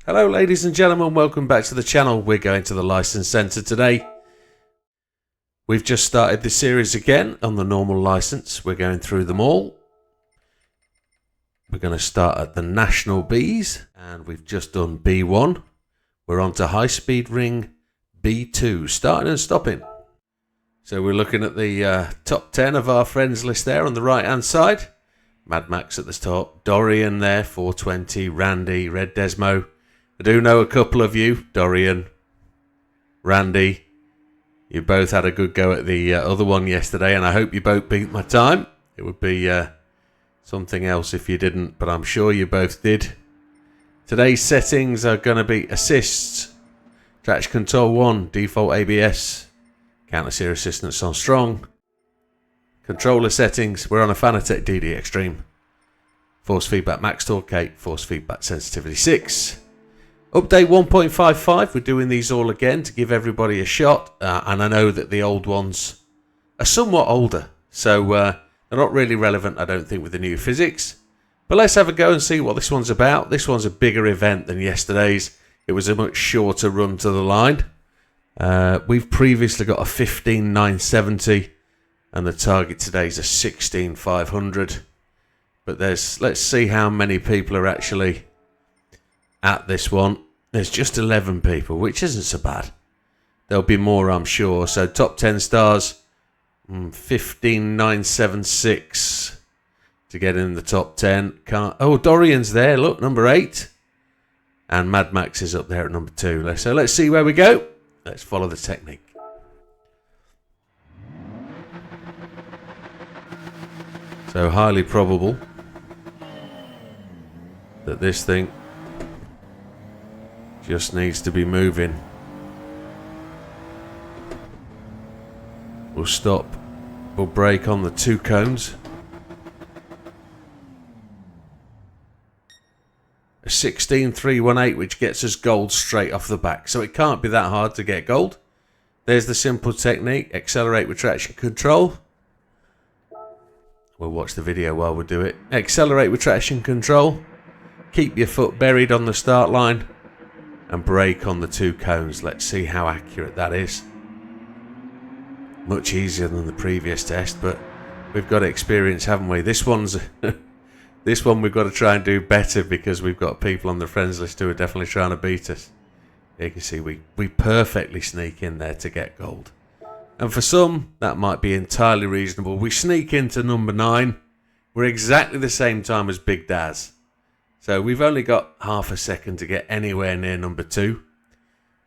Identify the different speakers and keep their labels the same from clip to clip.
Speaker 1: Hello ladies and gentlemen, welcome back to the channel. We're going to the license centre today. We've just started the series again on the normal license. We're going through them all. We're going to start at the National Bs and we've just done B1. We're on to High Speed Ring B2, starting and stopping. So we're looking at the top 10 of our friends list there on the right hand side. Mad Max at the top, Dorian there, 420, Randy, Red Desmo. I do know a couple of you, Dorian, Randy. You both had a good go at the other one yesterday, and I hope you both beat my time. It would be something else if you didn't, but I'm sure you both did. Today's settings are going to be assists, traction control 1, default ABS, counter steer assistance on strong. Controller settings, we're on a Fanatec DD Extreme. Force feedback max torque 8, force feedback sensitivity 6. Update 1.55, we're doing these all again to give everybody a shot, and I know that the old ones are somewhat older, so they're not really relevant, I don't think, with the new physics. But let's have a go and see what this one's about. This one's a bigger event than yesterday's. It was a much shorter run to the line. We've previously got a 15,970, and the target today is a 16,500. But let's see how many people are actually at this one. There's just 11 people, which isn't so bad. There'll be more, I'm sure. So top 10 stars, 15,976 to get in the top 10. Oh, Dorian's there, look, number 8. And Mad Max is up there at number 2. So let's see where we go. Let's follow the technique. So highly probable that this thing just needs to be moving. We'll stop. We'll brake on the 2 cones. A 16,318, which gets us gold straight off the back. So it can't be that hard to get gold. There's the simple technique. Accelerate with traction control. We'll watch the video while we do it. Accelerate with traction control. Keep your foot buried on the start line. And brake on the 2 cones. Let's see how accurate that is. Much easier than the previous test, but we've got experience, haven't we? This one we've got to try and do better because we've got people on the friends list who are definitely trying to beat us. You can see we perfectly sneak in there to get gold. And for some, that might be entirely reasonable. We sneak into number 9. We're exactly the same time as Big Daz. So we've only got half a second to get anywhere near number 2.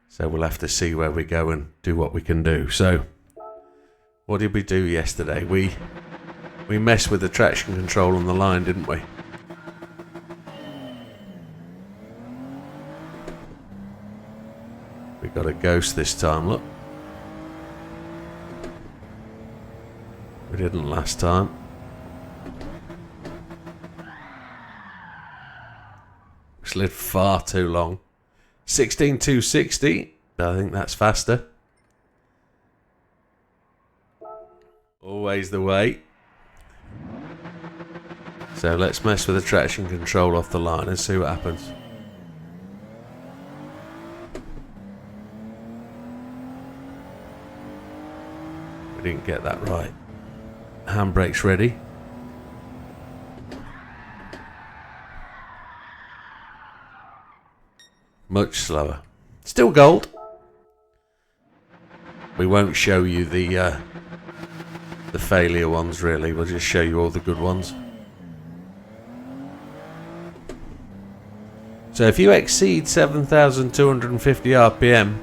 Speaker 1: So we'll have to see where we go and do what we can do. So what did we do yesterday? We messed with the traction control on the line, didn't we? We got a ghost this time, look. We didn't last time. Slid far too long. 16,260. I think that's faster. Always the way. So let's mess with the traction control off the line and see what happens. We didn't get that right. Handbrake's ready. Much slower. Still gold. We won't show you the failure ones really. We'll just show you all the good ones. So if you exceed 7,250 RPM,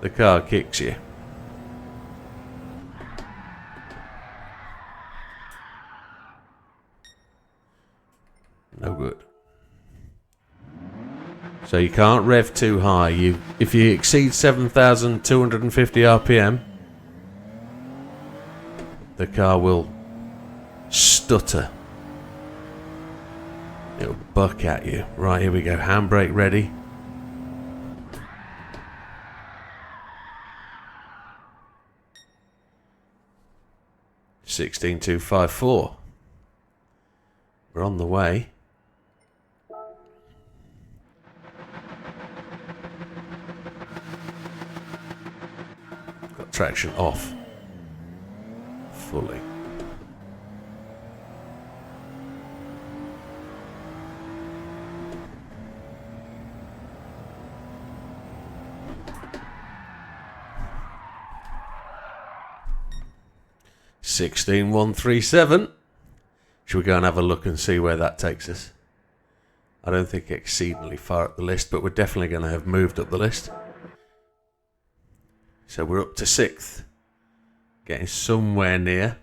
Speaker 1: the car kicks you. No good. So you can't rev too high. If you exceed 7,250 RPM, the car will stutter. It'll buck at you. Right, here we go. Handbrake ready. (16,254). We're on the way. Got traction off. Fully. (16,137). Should we go and have a look and see where that takes us? I don't think exceedingly far up the list, but we're definitely going to have moved up the list. So we're up to 6th. Getting somewhere near.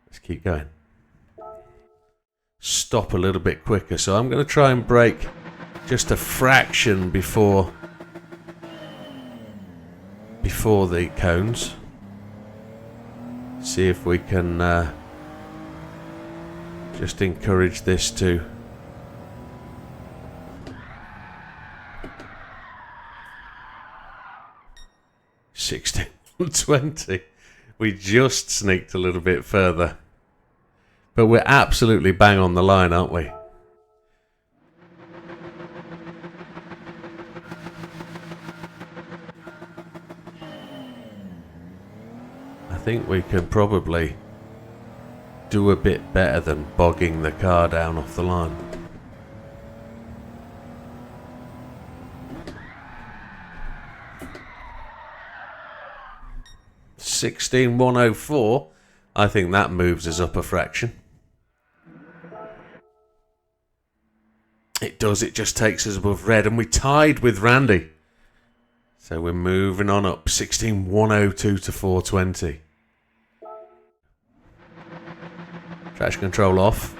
Speaker 1: Let's keep going. Stop a little bit quicker. So I'm going to try and brake just a fraction before the cones. See if we can just encourage this to (16,120). We just sneaked a little bit further, but we're absolutely bang on the line, aren't we? I think we can probably do a bit better than bogging the car down off the line. (16,104). I think that moves us up a fraction. It does, it just takes us above red, and we tied with Randy. So we're moving on up. (16,102 to 420). Traction control off.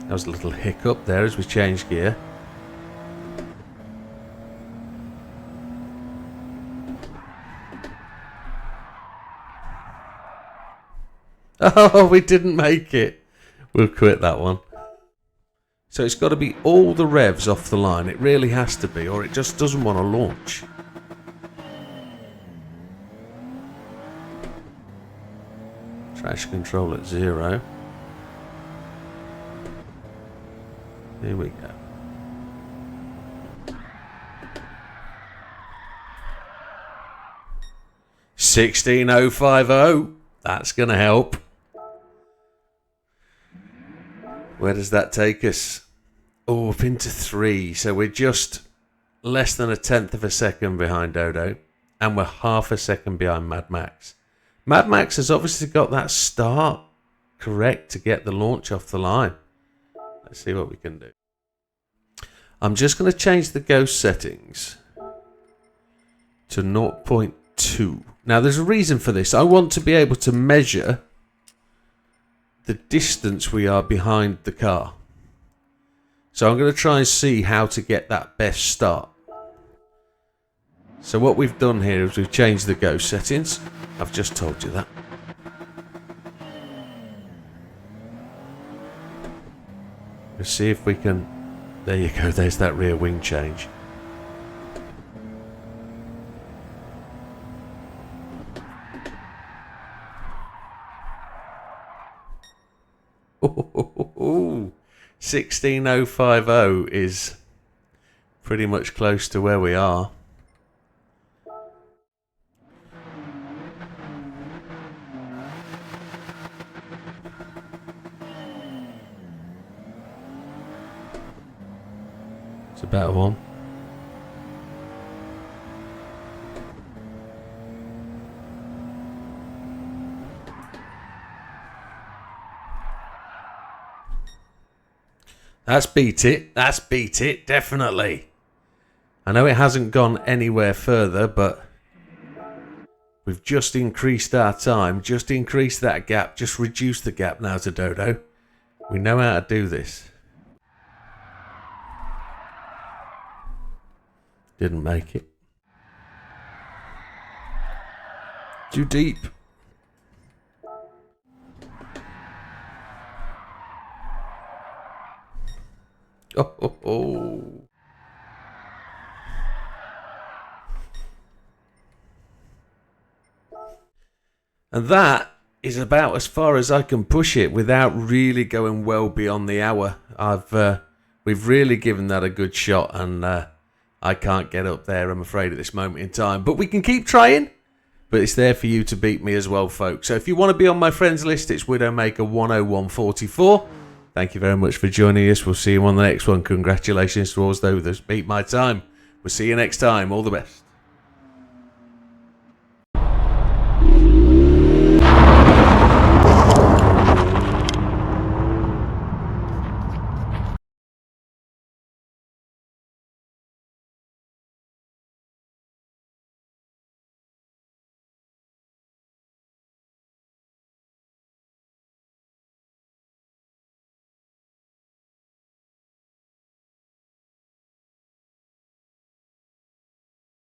Speaker 1: There was a little hiccup there as we changed gear. Oh, we didn't make it. We'll quit that one. So it's got to be all the revs off the line. It really has to be, or it just doesn't want to launch. Traction control at 0. Here we go. (16,050). That's going to help. Where does that take us? Oh, up into 3. So we're just less than 1/10 of a second behind Dodo. And we're half a second behind Mad Max. Mad Max has obviously got that start correct to get the launch off the line. Let's see what we can do. I'm just going to change the ghost settings to 0.2. Now there's a reason for this. I want to be able to measure the distance we are behind the car. So I'm going to try and see how to get that best start. So what we've done here is we've changed the ghost settings. I've just told you that. Let's see if we can... There you go, there's that rear wing change. Ooh, 16,050 is pretty much close to where we are. It's a better one. That's beat it. That's beat it, definitely. I know it hasn't gone anywhere further, but we've just increased our time, just increased that gap, just reduced the gap now to Dodo. We know how to do this. Didn't make it. Too deep. Oh. And that is about as far as I can push it without really going well beyond the hour. We've really given that a good shot, and I can't get up there, I'm afraid, at this moment in time. But we can keep trying. But it's there for you to beat me as well, folks. So if you want to be on my friends list, it's Widdowmaker 10144. Thank you very much for joining us. We'll see you on the next one. Congratulations to all those that beat my time. We'll see you next time. All the best.